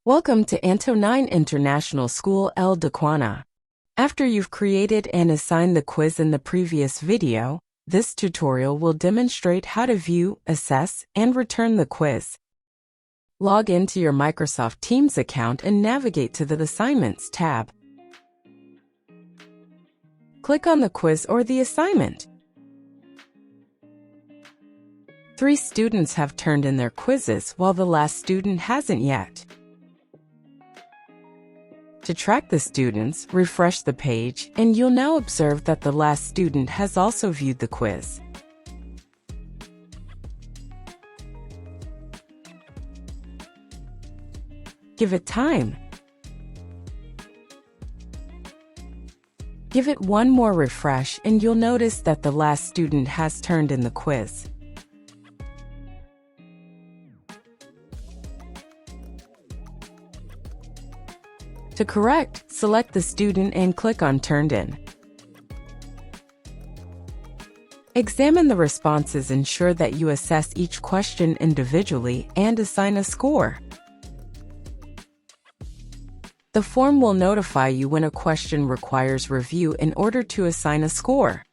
Welcome to Antonine International School El Dekwaneh. After you've created and assigned the quiz in the previous video, this tutorial will demonstrate how to view, assess, and return the quiz. Log into your Microsoft Teams account and navigate to the Assignments tab. Click on the quiz or the assignment. 3 students have turned in their quizzes while the last student hasn't yet. To track the students, refresh the page, and you'll now observe that the last student has also viewed the quiz. Give it time. Give it one more refresh and you'll notice that the last student has turned in the quiz. To correct, select the student and click on Turned In. Examine the responses, ensure that you assess each question individually, and assign a score. The form will notify you when a question requires review in order to assign a score.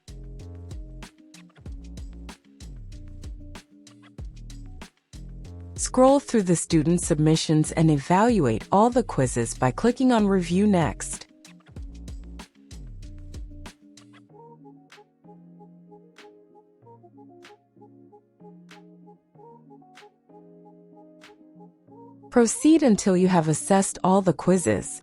Scroll through the student submissions and evaluate all the quizzes by clicking on Review Next. Proceed until you have assessed all the quizzes.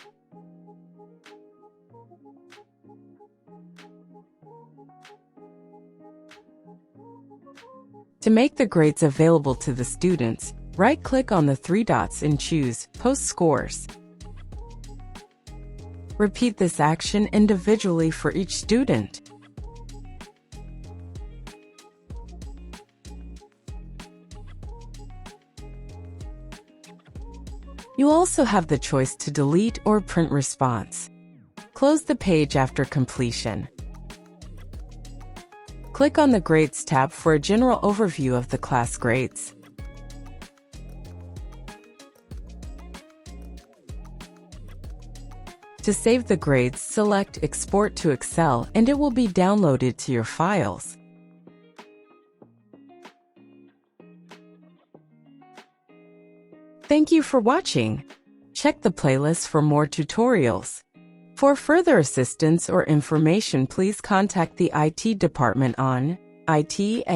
To make the grades available to the students, right-click on the 3 dots and choose Post Scores. Repeat this action individually for each student. You also have the choice to delete or print response. Close the page after completion. Click on the Grades tab for a general overview of the class grades. To save the grades, select Export to Excel and it will be downloaded to your files. Thank you for watching. Check the playlist for more tutorials. For further assistance or information, please contact the IT department on it@ais-d.edu.lb.